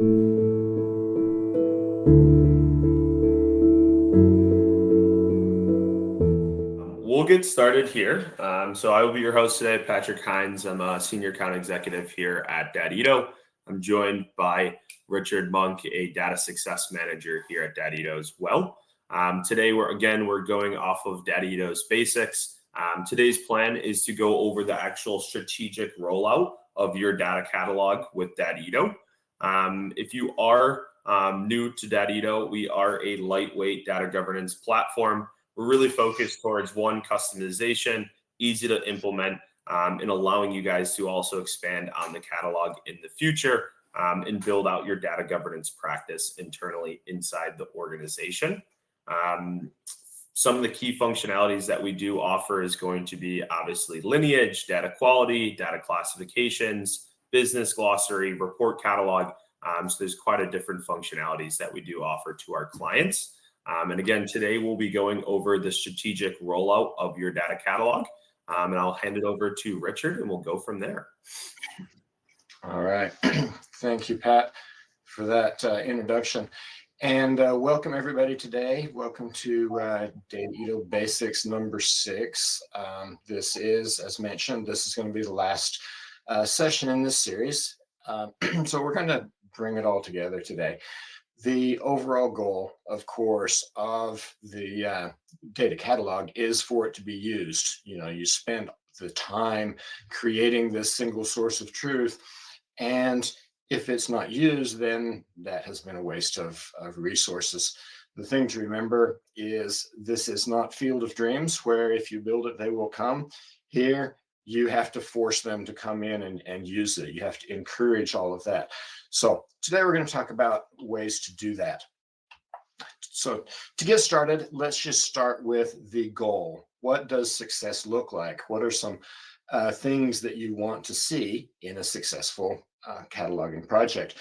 We'll get started here. So I will be your host today, Patrick Hines. I'm a senior account executive here at Dataedo. I'm joined by Richard Monk, a data success manager here at Dataedo as well. Today, we're going off of Dataedo's basics. Today's plan is to go over the actual strategic rollout of your data catalog with Dataedo. If you are new to Dataedo, we are a lightweight data governance platform. We're really focused towards one, customization, easy to implement, and allowing you guys to also expand on the catalog in the future and build out your data governance practice internally inside the organization. Some of the key functionalities that we do offer is going to be obviously lineage, data quality, data classifications, business glossary, report catalog. So there's quite a different functionalities that we do offer to our clients. And again, today we'll be going over the strategic rollout of your data catalog. And I'll hand it over to Richard and we'll go from there. All right. Thank you, Pat, for that introduction. And welcome everybody today. Welcome to Dataedo Basics number 6. This is, as mentioned, this is going to be the last session in this series. So we're going to bring it all together today. The overall goal, of course, of the data catalog is for it to be used. You know, you spend the time creating this single source of truth, and if it's not used, then that has been a waste of resources. The thing to remember is this is not Field of Dreams, where if you build it, they will come. Here, you have to force them to come in and use it. You have to encourage all of that. So today we're going to talk about ways to do that. So to get started, let's just start with the goal. What does success look like? What are some things that you want to see in a successful cataloging project?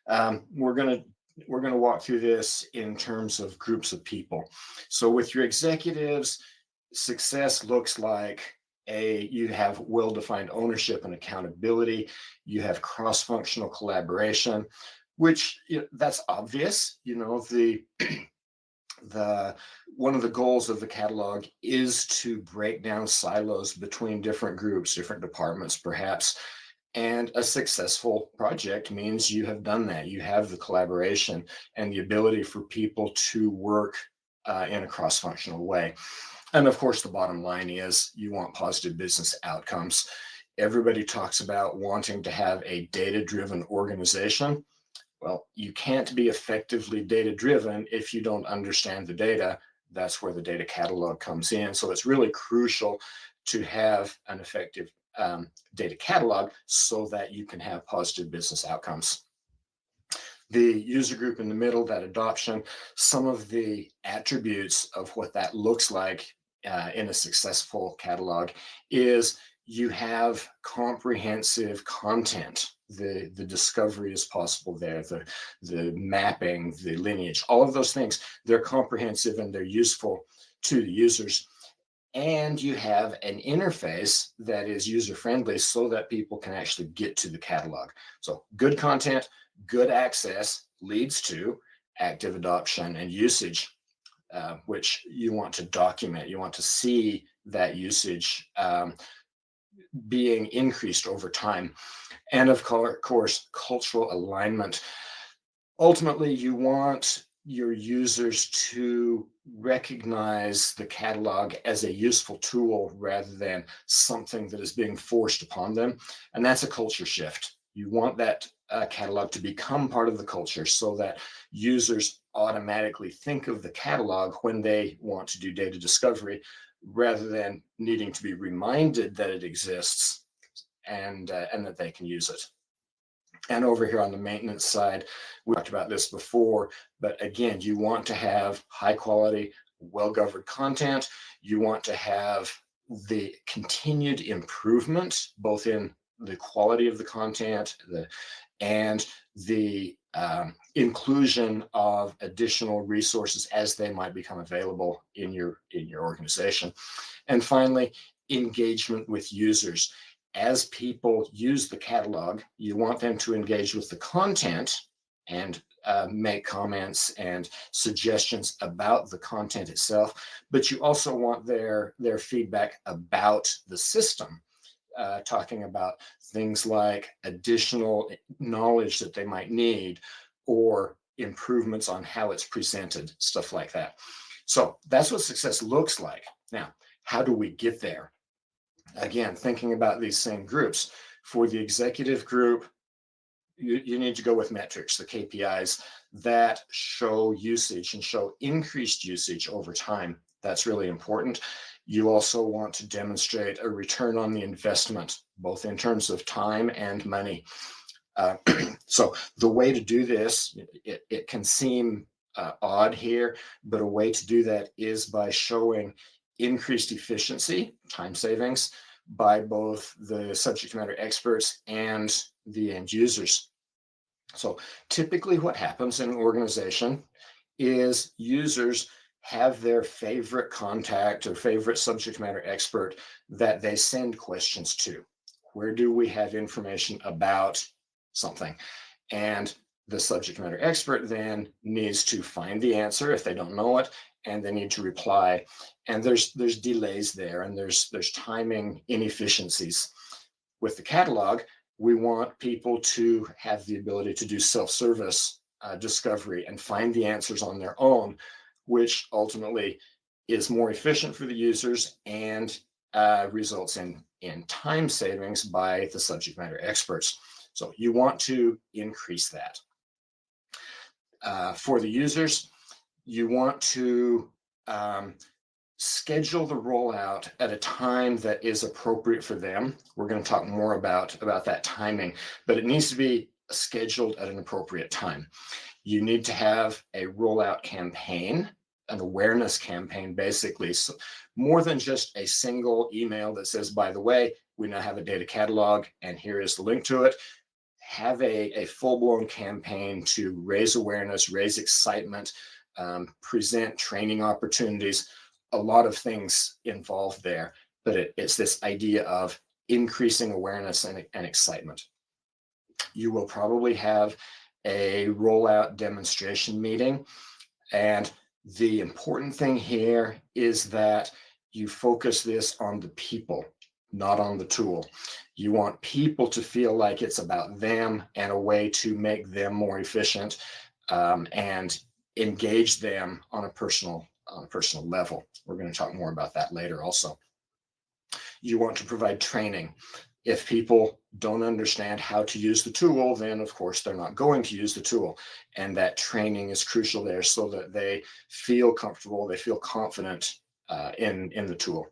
We're going to walk through this in terms of groups of people. So with your executives, success looks like you have well-defined ownership and accountability. You have cross-functional collaboration, which that's obvious. You know, one of the goals of the catalog is to break down silos between different groups, different departments, perhaps. And a successful project means you have done that. You have the collaboration and the ability for people to work in a cross-functional way. And of course, the bottom line is you want positive business outcomes. Everybody talks about wanting to have a data-driven organization. Well, you can't be effectively data-driven if you don't understand the data. That's where the data catalog comes in. So it's really crucial to have an effective data catalog so that you can have positive business outcomes. The user group in the middle, that adoption, some of the attributes of what that looks like in a successful catalog is you have comprehensive content. The discovery is possible there, the mapping, the lineage, all of those things, they're comprehensive and they're useful to the users. And you have an interface that is user-friendly so that people can actually get to the catalog. So good content, good access leads to active adoption and usage, which you want to document. You want to see that usage being increased over time. And of course, cultural alignment. Ultimately, you want your users to recognize the catalog as a useful tool rather than something that is being forced upon them. And that's a culture shift. You want that catalog to become part of the culture so that users automatically think of the catalog when they want to do data discovery rather than needing to be reminded that it exists and that they can use it. And over here on the maintenance side, we talked about this before, but again, you want to have high quality, well-governed content. You want to have the continued improvement, both in the quality of the content and the inclusion of additional resources as they might become available in your organization. And finally, engagement with users. As people use the catalog, you want them to engage with the content and make comments and suggestions about the content itself, but you also want their feedback about the system, talking about things like additional knowledge that they might need or improvements on how it's presented, stuff like that. So that's what success looks like. Now, how do we get there? Again, thinking about these same groups. For the executive group, you need to go with metrics, the KPIs that show usage and show increased usage over time. That's really important. You also want to demonstrate a return on the investment, both in terms of time and money. So the way to do this, it can seem odd here, but a way to do that is by showing increased efficiency, time savings, by both the subject matter experts and the end users. So typically what happens in an organization is users have their favorite contact or favorite subject matter expert that they send questions to. Where do we have information about something? And the subject matter expert then needs to find the answer if they don't know it, and they need to reply. And there's delays there, and there's timing inefficiencies. With the catalog, we want people to have the ability to do self-service discovery and find the answers on their own, which ultimately is more efficient for the users and results in time savings by the subject matter experts. So you want to increase that. For the users, you want to schedule the rollout at a time that is appropriate for them. We're going to talk more about that timing, but it needs to be scheduled at an appropriate time. You need to have a rollout campaign, an awareness campaign, basically. So more than just a single email that says, by the way, we now have a data catalog and here is the link to it. Have a full-blown campaign to raise awareness, raise excitement, present training opportunities. A lot of things involved there, but it's this idea of increasing awareness and excitement. You will probably have a rollout demonstration meeting, and the important thing here is that you focus this on the people, not on the tool. You want people to feel like it's about them and a way to make them more efficient and engage them on a personal level. We're going to talk more about that later also. You want to provide training. If people don't understand how to use the tool, then of course they're not going to use the tool. And that training is crucial there so that they feel comfortable, they feel confident in the tool.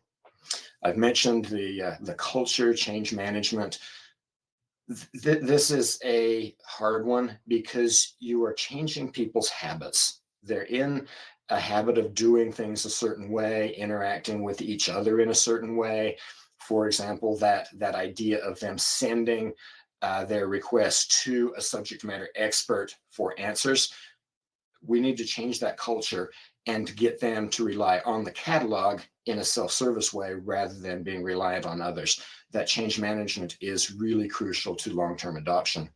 I've mentioned the culture change management. This is a hard one because you are changing people's habits. They're in a habit of doing things a certain way, interacting with each other in a certain way. For example, that idea of them sending their request to a subject matter expert for answers. We need to change that culture and get them to rely on the catalog in a self-service way rather than being reliant on others. That change management is really crucial to long-term adoption.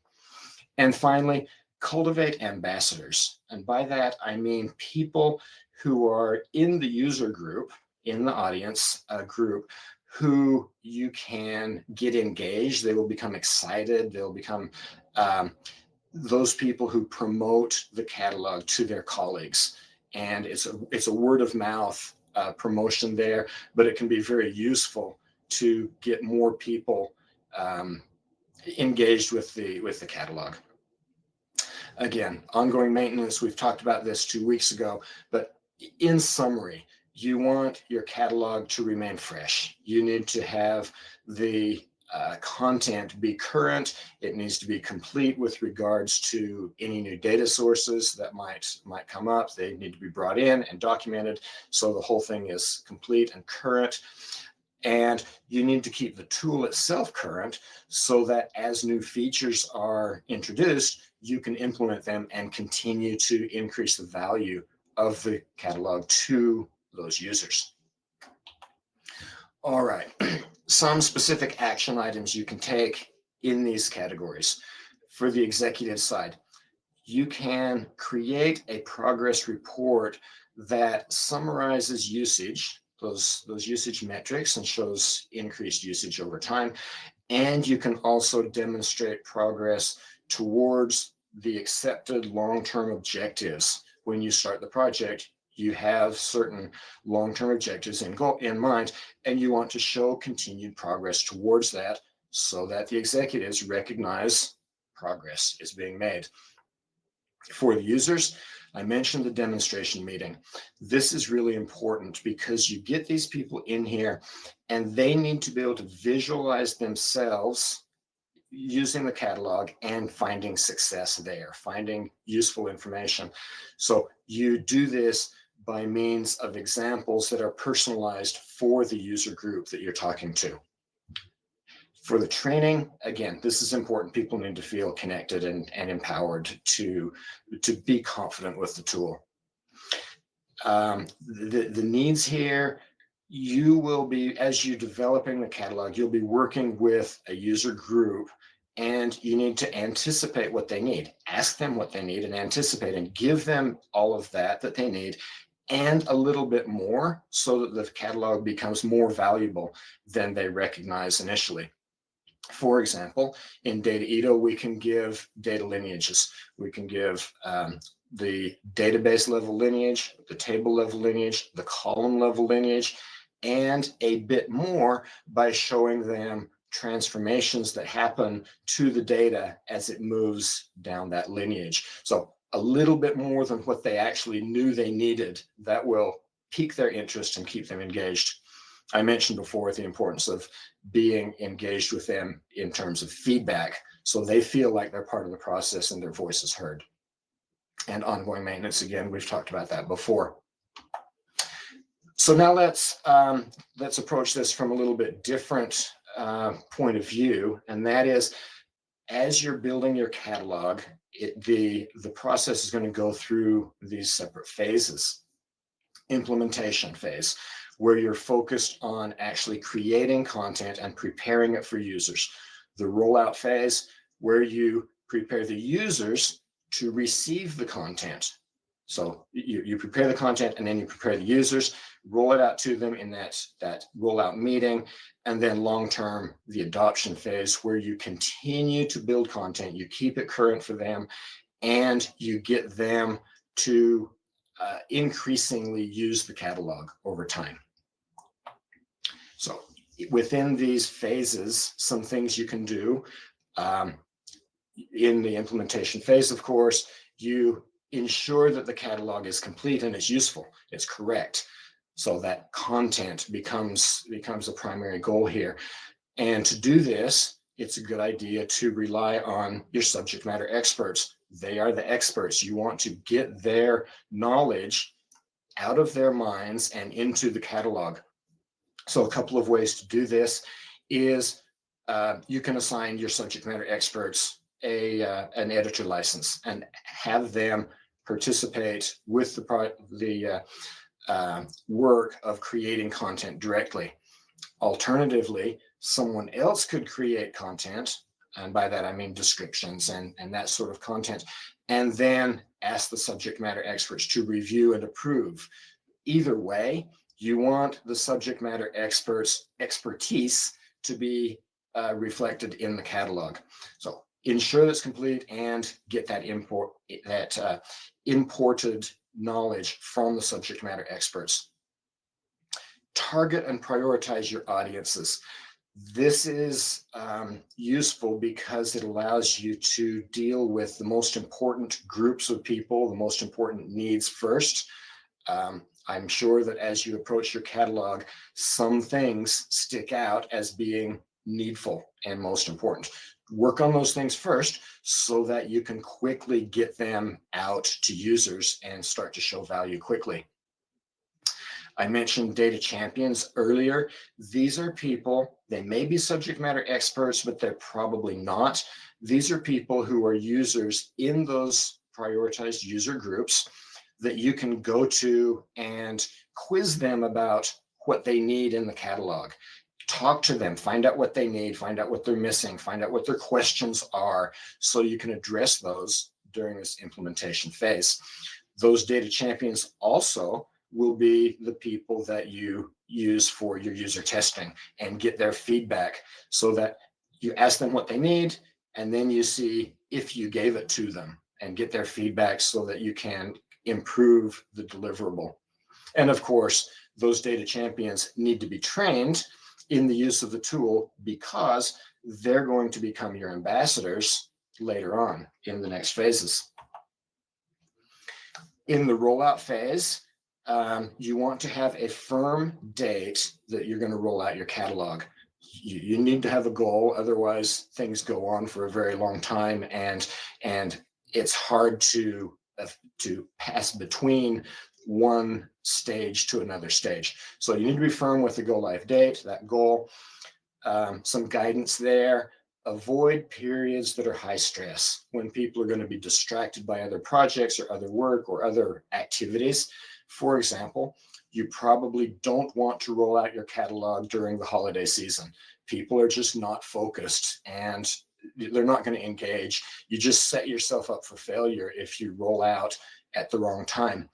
And finally, cultivate ambassadors. And by that, I mean people who are in the user group, in the audience group, who you can get engaged. They will become excited. They'll become those people who promote the catalog to their colleagues. And it's a word of mouth promotion there, but it can be very useful to get more people engaged with the catalog. Again, ongoing maintenance, we've talked about this 2 weeks ago, but in summary, you want your catalog to remain fresh. You need to have the content be current. It needs to be complete with regards to any new data sources that might come up. They need to be brought in and documented so the whole thing is complete and current. And you need to keep the tool itself current so that as new features are introduced, you can implement them and continue to increase the value of the catalog to those users. All right, some specific action items you can take in these categories. For the executive side, you can create a progress report that summarizes usage, those usage metrics, and shows increased usage over time. And you can also demonstrate progress towards the accepted long-term objectives. When you start the project, you have certain long-term objectives in mind, and you want to show continued progress towards that so that the executives recognize progress is being made. For the users, I mentioned the demonstration meeting. This is really important because you get these people in here and they need to be able to visualize themselves using the catalog and finding success there, finding useful information. So you do this by means of examples that are personalized for the user group that you're talking to. For the training, again, this is important. People need to feel connected and empowered to be confident with the tool. The needs here, you will be, as you're developing the catalog, you'll be working with a user group, and you need to anticipate what they need. Ask them what they need and anticipate and give them all of that they need and a little bit more so that the catalog becomes more valuable than they recognize initially. For example, in Dataedo, we can give data lineages. We can give the database level lineage, the table level lineage, the column level lineage, and a bit more by showing them transformations that happen to the data as it moves down that lineage. So a little bit more than what they actually knew they needed, that will pique their interest and keep them engaged. I mentioned before the importance of being engaged with them in terms of feedback, so they feel like they're part of the process and their voice is heard. And ongoing maintenance, again, we've talked about that before. So now let's approach this from a little bit different point of view, and that is, as you're building your catalog, the process is going to go through these separate phases. Implementation phase, where you're focused on actually creating content and preparing it for users. The rollout phase, where you prepare the users to receive the content. So you prepare the content and then you prepare the users, roll it out to them in that rollout meeting, and then long-term, the adoption phase, where you continue to build content, you keep it current for them, and you get them to increasingly use the catalog over time. So within these phases, some things you can do. In the implementation phase, of course, you ensure that the catalog is complete and it's useful, it's correct. So that content becomes a primary goal here. And to do this, it's a good idea to rely on your subject matter experts. They are the experts. You want to get their knowledge out of their minds and into the catalog. So a couple of ways to do this is you can assign your subject matter experts an editor license and have them participate with the work of creating content directly. Alternatively, someone else could create content, and by that I mean descriptions and that sort of content, and then ask the subject matter experts to review and approve. Either way, you want the subject matter experts' expertise to be reflected in the catalog. So ensure that's complete and get that imported knowledge from the subject matter experts. Target and prioritize your audiences. This is useful because it allows you to deal with the most important groups of people, the most important needs first. I'm sure that as you approach your catalog, some things stick out as being needful and most important. Work on those things first so that you can quickly get them out to users and start to show value quickly. I mentioned data champions earlier. These are people, they may be subject matter experts, but they're probably not. These are people who are users in those prioritized user groups that you can go to and quiz them about what they need in the catalog. Talk to them, find out what they need, find out what they're missing, find out what their questions are, so you can address those during this implementation phase. Those data champions also will be the people that you use for your user testing and get their feedback, so that you ask them what they need, and then you see if you gave it to them and get their feedback so that you can improve the deliverable. And of course, those data champions need to be trained in the use of the tool, because they're going to become your ambassadors later on in the next phases. In the rollout phase, you want to have a firm date that you're going to roll out your catalog. You need to have a goal, otherwise things go on for a very long time, and it's hard to pass between one stage to another stage. So you need to be firm with the go live date, that goal. Some guidance there. Avoid periods that are high stress, when people are going to be distracted by other projects or other work or other activities. For example, you probably don't want to roll out your catalog during the holiday season. People are just not focused and they're not going to engage. You just set yourself up for failure if you roll out at the wrong time.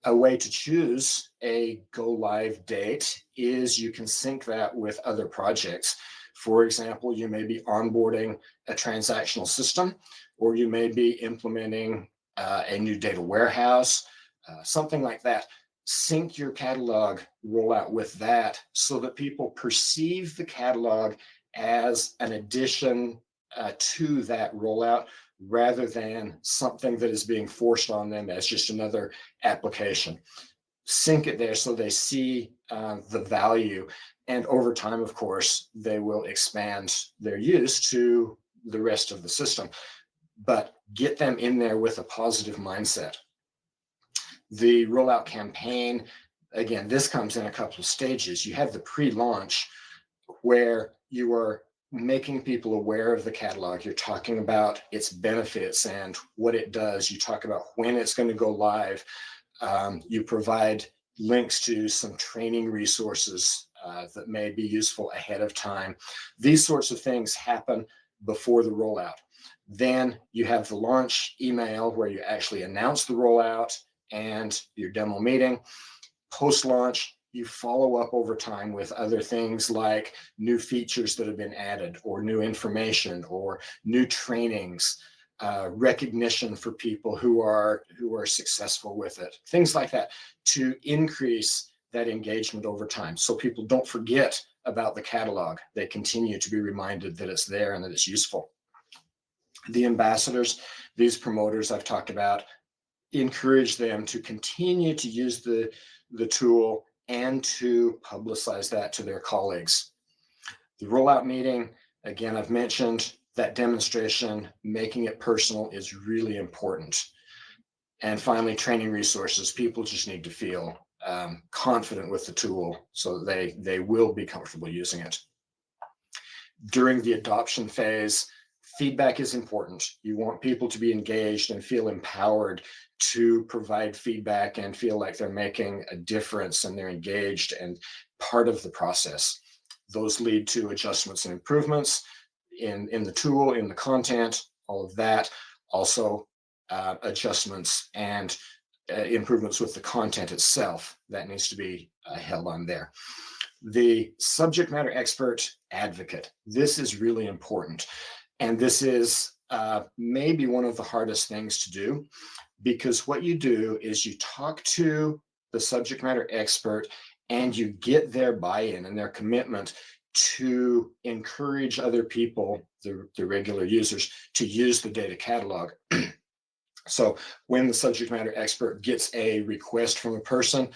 A way to choose a go live date is you can sync that with other projects. For example, you may be onboarding a transactional system, or you may be implementing a new data warehouse, something like that. Sync your catalog rollout with that, so that people perceive the catalog as an addition to that rollout, rather than something that is being forced on them as just another application. Sync it there so they see the value. And over time, of course, they will expand their use to the rest of the system. But get them in there with a positive mindset. The rollout campaign, again, this comes in a couple of stages. You have the pre-launch, where you are making people aware of the catalog. You're talking about its benefits and what it does. You talk about when it's going to go live. You provide links to some training resources that may be useful ahead of time. These sorts of things happen before the rollout. Then you have the launch email, where you actually announce the rollout and your demo meeting. Post-launch, you follow up over time with other things like new features that have been added, or new information, or new trainings, recognition for people who are successful with it, things like that, to increase that engagement over time, so people don't forget about the catalog. They continue to be reminded that it's there and that it's useful. The ambassadors, these promoters I've talked about, encourage them to continue to use the tool and to publicize that to their colleagues. The rollout meeting, again, I've mentioned that demonstration, making it personal, is really important. And finally, training resources. People just need to feel confident with the tool, so that they will be comfortable using it. During the adoption phase, feedback is important. You want people to be engaged and feel empowered to provide feedback and feel like they're making a difference and they're engaged and part of the process. Those lead to adjustments and improvements in the tool, in the content, all of that. Also, adjustments and improvements with the content itself that needs to be held on there. The subject matter expert advocate. This is really important. And this is maybe one of the hardest things to do, because what you do is you talk to the subject matter expert and you get their buy-in and their commitment to encourage other people, the regular users, to use the data catalog. So when the subject matter expert gets a request from a person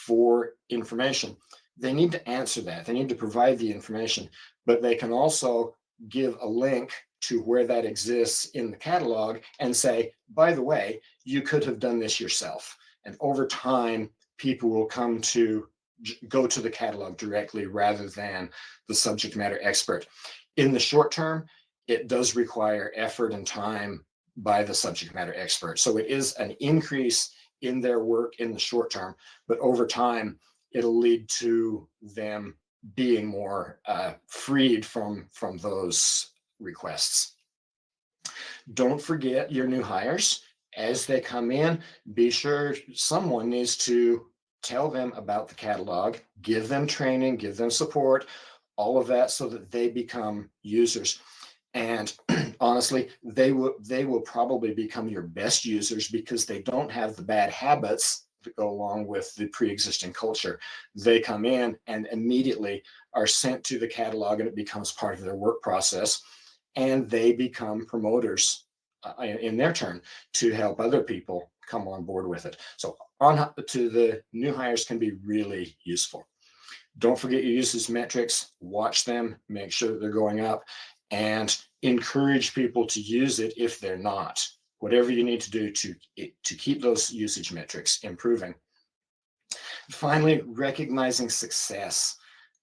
for information, they need to answer that. They need to provide the information, but they can also give a link to where that exists in the catalog and say, by the way, you could have done this yourself. And over time, people will come to go to the catalog directly rather than the subject matter expert. In the short term, it does require effort and time by the subject matter expert. So it is an increase in their work in the short term, but over time, it'll lead to them being more freed from those requests. Don't forget your new hires. As they come in, be sure someone needs to tell them about the catalog, give them training, give them support, all of that so that they become users. And honestly, they will probably become your best users because they don't have the bad habits that go along with the pre-existing culture. They come in and immediately are sent to the catalog, and it becomes part of their work process, and they become promoters in their turn to help other people come on board with it. So on to the new hires can be really useful. Don't forget your usage metrics, watch them, make sure that they're going up, and encourage people to use it if they're not. Whatever you need to do to keep those usage metrics improving. Finally, recognizing success.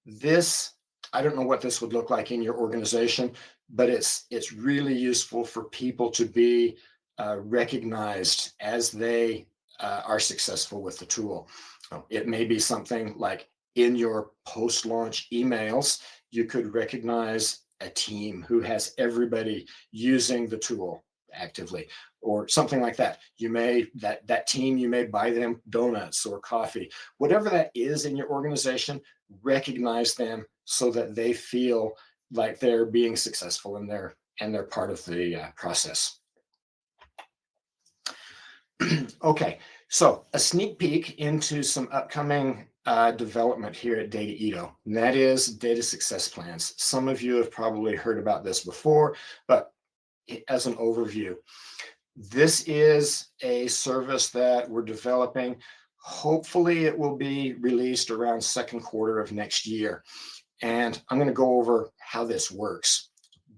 This, I don't know what this would look like in your organization, but it's really useful for people to be recognized as they are successful with the tool. It may be something like in your post-launch emails, you could recognize a team who has everybody using the tool actively, or something like that. You may that team, you may buy them donuts or coffee, whatever that is in your organization. Recognize them so that they feel like they're being successful and they're part of the process. Okay, so a sneak peek into some upcoming development here at Dataedo, and that is data success plans. Some of you have probably heard about this before, but as an overview, this is a service that we're developing. Hopefully it will be released around second quarter of next year. And I'm going to go over how this works.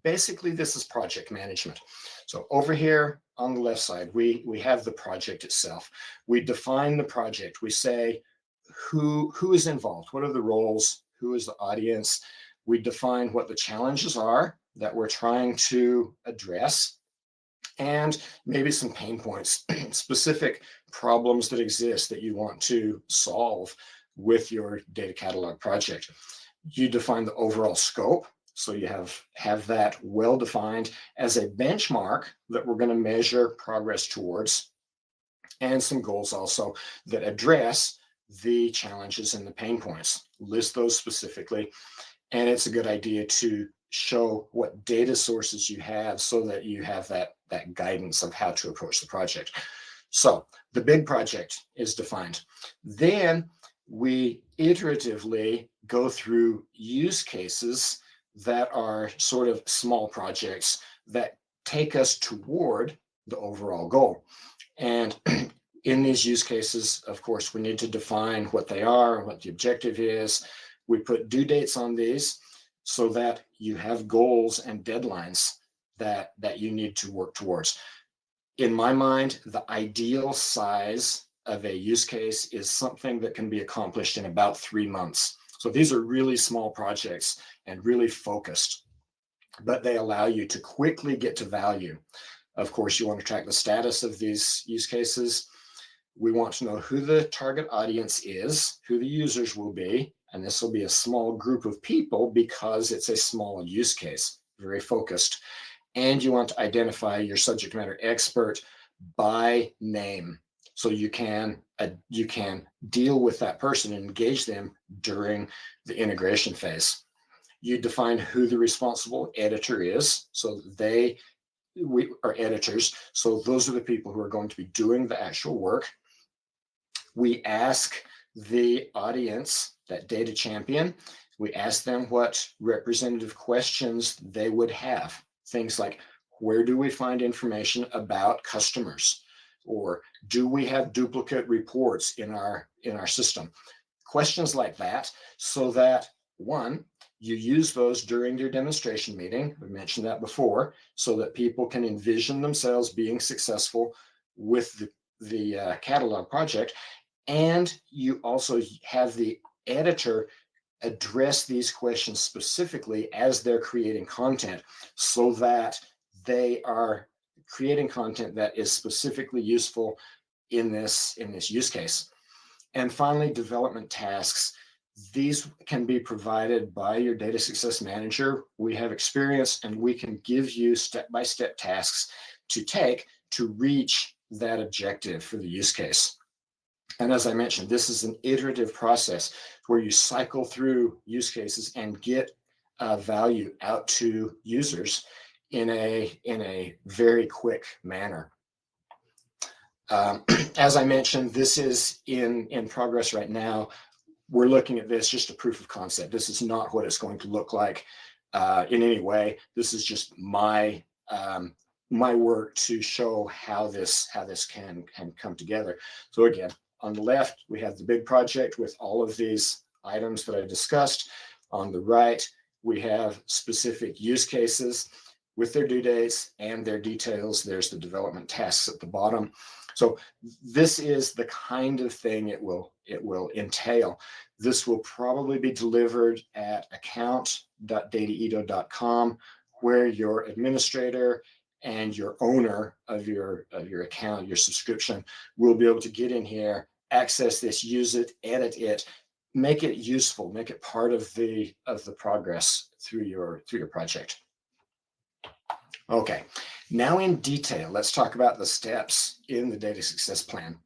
Basically, this is project management. So over here on the left side, we have the project itself. We define the project. We say who is involved, what are the roles, who is the audience. We define what the challenges are that we're trying to address, and maybe some pain points, specific problems that exist that you want to solve with your data catalog project. You define the overall scope, so you have that well defined as a benchmark that we're going to measure progress towards, and some goals also that address the challenges and the pain points. List those specifically, and it's a good idea to show what data sources you have so that you have that guidance of how to approach the project. So the big project is defined. Then we iteratively go through use cases that are sort of small projects that take us toward the overall goal. And in these use cases, of course, we need to define what they are, what the objective is. We put due dates on these so that you have goals and deadlines that you need to work towards. In my mind, the ideal size of a use case is something that can be accomplished in about 3 months. So these are really small projects and really focused, but they allow you to quickly get to value. Of course, you want to track the status of these use cases. We want to know who the target audience is, who the users will be, and this will be a small group of people because it's a small use case, very focused. And you want to identify your subject matter expert by name, so you can deal with that person and engage them during the integration phase. You define who the responsible editor is, so we are editors, so those are the people who are going to be doing the actual work. We ask the audience, that data champion, we ask them what representative questions they would have. Things like, where do we find information about customers? Or do we have duplicate reports in our system? Questions like that, so that one, you use those during your demonstration meeting. We mentioned that before, so that people can envision themselves being successful with the catalog project. And you also have the editor address these questions specifically as they're creating content, so that they are creating content that is specifically useful in this use case. And finally, development tasks. These can be provided by your data success manager. We have experience, and we can give you step-by-step tasks to take to reach that objective for the use case. And as I mentioned, this is an iterative process where you cycle through use cases and get value out to users in a very quick manner. As I mentioned, this is in progress right now. We're looking at this just a proof of concept. This is not what it's going to look like in any way. This is just my work to show how this can come together. So again, on the left, we have the big project with all of these items that I discussed. On the right, we have specific use cases with their due dates and their details. There's the development tasks at the bottom. So this is the kind of thing it will entail. This will probably be delivered at account.dataedo.com, where your administrator and your owner of your account, your subscription, will be able to get in here, access this, use it, edit it, make it useful, make it part of the progress through your project. Okay, now in detail, let's talk about the steps in the data success plan.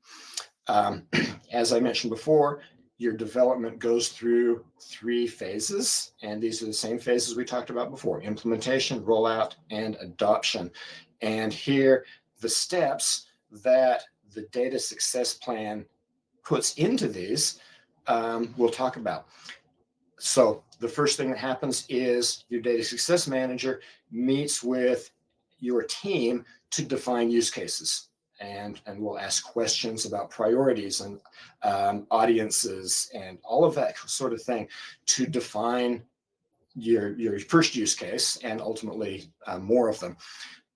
As I mentioned before, your development goes through 3 phases, and these are the same phases we talked about before: implementation, rollout, and adoption. And here, the steps that the data success plan puts into these, we'll talk about. So the first thing that happens is your data success manager meets with your team to define use cases. And we'll ask questions about priorities and audiences and all of that sort of thing to define your first use case, and ultimately more of them.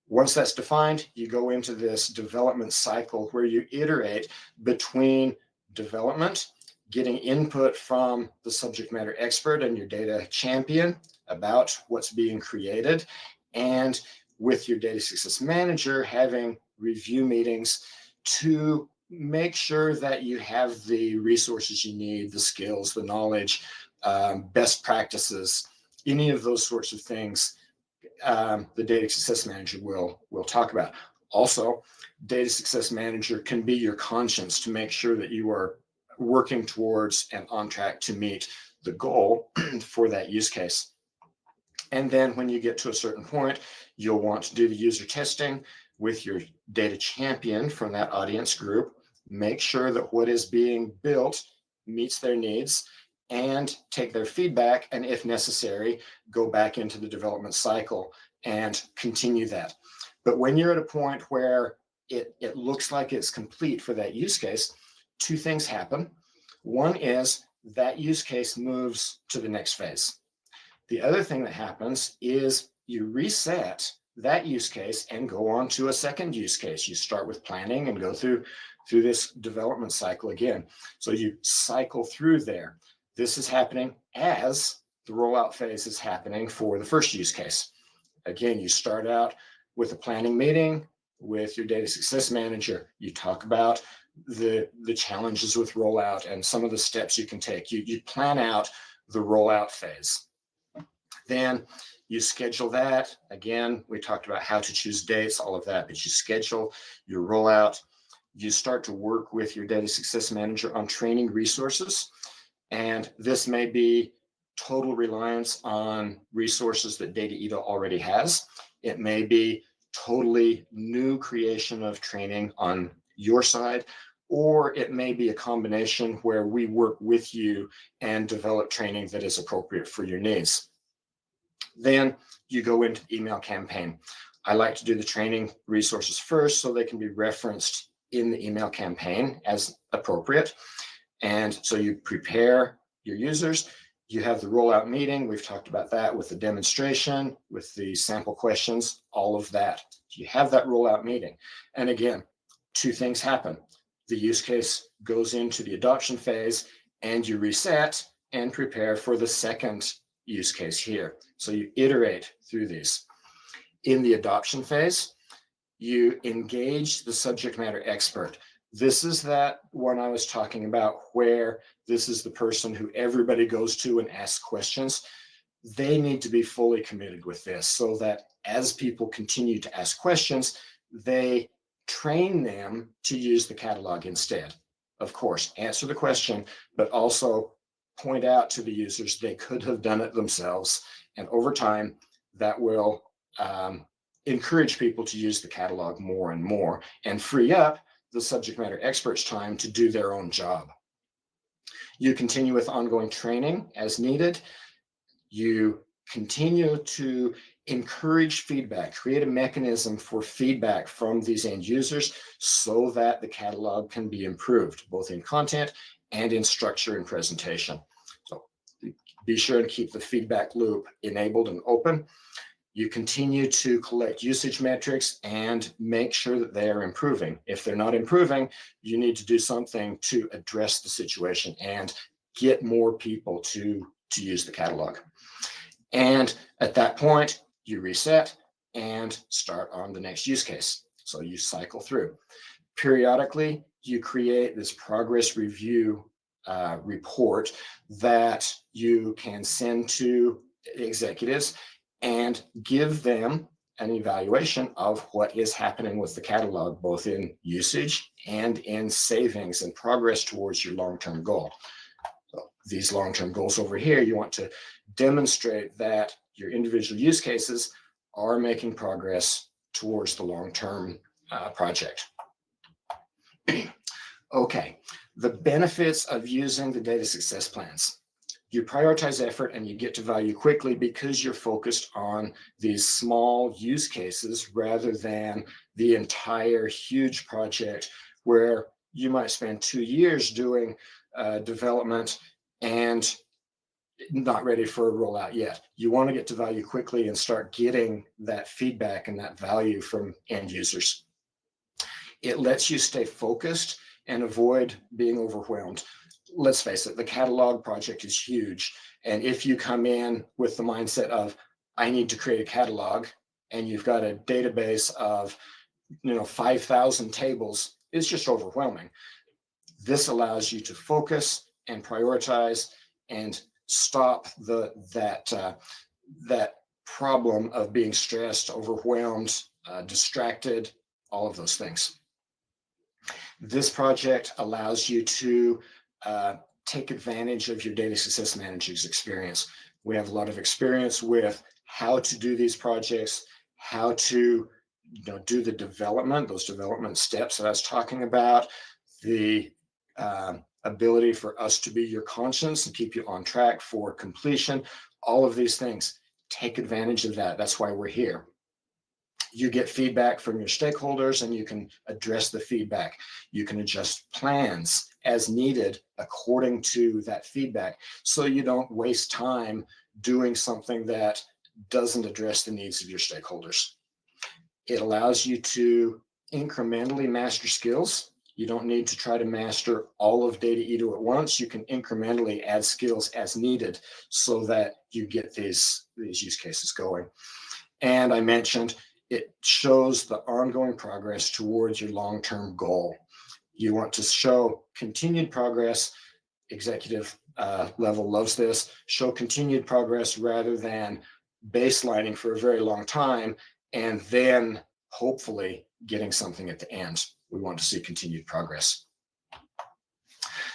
Once that's defined, you go into this development cycle where you iterate between development, getting input from the subject matter expert and your data champion about what's being created, and with your data success manager having review meetings to make sure that you have the resources you need, the skills, the knowledge, best practices, any of those sorts of things. The data success manager will talk about. Also, data success manager can be your conscience to make sure that you are working towards and on track to meet the goal for that use case. And then when you get to a certain point, you'll want to do the user testing with your data champion from that audience group. Make sure that what is being built meets their needs, and take their feedback, and if necessary, go back into the development cycle and continue that. But when you're at a point where it looks like it's complete for that use case, 2 things happen. One is that use case moves to the next phase. The other thing that happens is you reset that use case and go on to a second use case. You start with planning and go through this development cycle again. So you cycle through there. This is happening as the rollout phase is happening for the first use case. Again, you start out with a planning meeting with your data success manager. You talk about the challenges with rollout and some of the steps you can take. You plan out the rollout phase. Then you schedule that. Again, we talked about how to choose dates, all of that, but you schedule your rollout. You start to work with your data success manager on training resources. And this may be total reliance on resources that Dataedo already has. It may be totally new creation of training on your side, or it may be a combination where we work with you and develop training that is appropriate for your needs. Then you go into the email campaign. I like to do the training resources first so they can be referenced in the email campaign as appropriate. And so you prepare your users, you have the rollout meeting. We've talked about that with the demonstration, with the sample questions, all of that. You have that rollout meeting. And again, 2 things happen. The use case goes into the adoption phase, and you reset and prepare for the second use case here. So you iterate through these. In the adoption phase, you engage the subject matter expert. This is that one I was talking about where this is the person who everybody goes to and asks questions. They need to be fully committed with this so that as people continue to ask questions, they train them to use the catalog instead. Of course, answer the question, but also point out to the users they could have done it themselves. And over time, that will encourage people to use the catalog more and more and free up the subject matter experts' time to do their own job. You continue with ongoing training as needed. You continue to encourage feedback, create a mechanism for feedback from these end users so that the catalog can be improved, both in content and in structure and presentation. So be sure to keep the feedback loop enabled and open. You continue to collect usage metrics and make sure that they are improving. If they're not improving, you need to do something to address the situation and get more people to use the catalog. And at that point, you reset and start on the next use case. So you cycle through. Periodically, you create this progress review report that you can send to executives and give them an evaluation of what is happening with the catalog, both in usage and in savings and progress towards your long-term goal. So these long-term goals over here, you want to demonstrate that your individual use cases are making progress towards the long-term project. Okay, the benefits of using the data success plans. You prioritize effort and you get to value quickly because you're focused on these small use cases rather than the entire huge project where you might spend 2 years doing development and not ready for a rollout yet. You want to get to value quickly and start getting that feedback and that value from end users. It lets you stay focused and avoid being overwhelmed. Let's face it, the catalog project is huge. And if you come in with the mindset of, I need to create a catalog, and you've got a database of 5,000 tables, it's just overwhelming. This allows you to focus and prioritize and stop that problem of being stressed, overwhelmed, distracted, all of those things. This project allows you to take advantage of your data success manager's experience. We have a lot of experience with how to do these projects, how to do the development, those development steps that I was talking about, the ability for us to be your conscience and keep you on track for completion, all of these things. Take advantage of that. That's why we're here. You get feedback from your stakeholders and you can address the feedback. You can adjust plans as needed according to that feedback so you don't waste time doing something that doesn't address the needs of your stakeholders. It allows you to incrementally master skills. You don't need to try to master all of Dataedo at once. You can incrementally add skills as needed so that you get these use cases going. And I mentioned it shows the ongoing progress towards your long-term goal. You want to show continued progress. Executive level loves this. Show continued progress rather than baselining for a very long time and then hopefully getting something at the end. We want to see continued progress.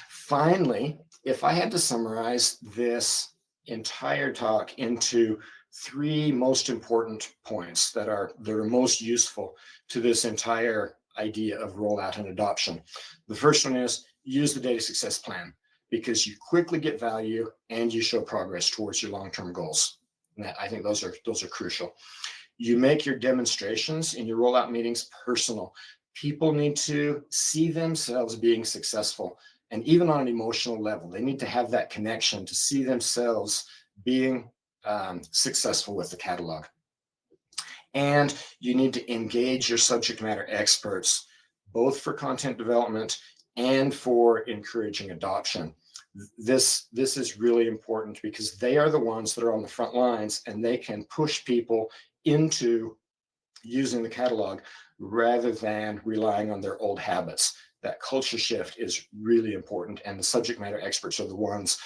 Finally, if I had to summarize this entire talk into 3 most important points that are most useful to this entire idea of rollout and adoption. The first one is use the data success plan because you quickly get value and you show progress towards your long-term goals. And I think those are crucial. You make your demonstrations in your rollout meetings personal. People need to see themselves being successful, and even on an emotional level, they need to have that connection to see themselves being successful with the catalog. And you need to engage your subject matter experts, both for content development and for encouraging adoption. This is really important because they are the ones that are on the front lines and they can push people into using the catalog rather than relying on their old habits. that culture shift is really important, and the subject matter experts are the ones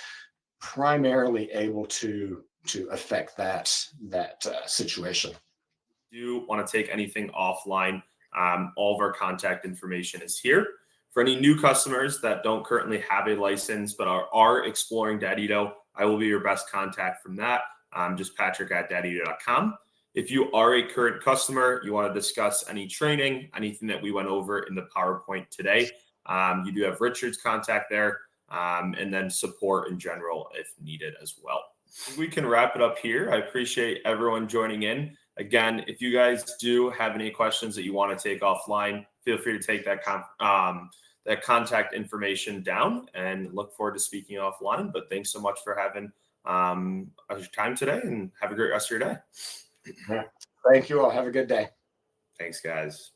primarily able to affect that situation. If you want to take anything offline, all of our contact information is here. For any new customers that don't currently have a license but are exploring Dataedo, I will be your best contact from that. Just patrick@dataedo.com. If you are a current customer, you want to discuss any training, anything that we went over in the PowerPoint today, you do have Richard's contact there, and then support in general if needed as well. I think we can wrap it up here. I appreciate everyone joining in. Again, if you guys do have any questions that you want to take offline, feel free to take that contact information down, and look forward to speaking offline. But thanks so much for having your time today, and have a great rest of your day. Thank you all. Have a good day. Thanks, guys.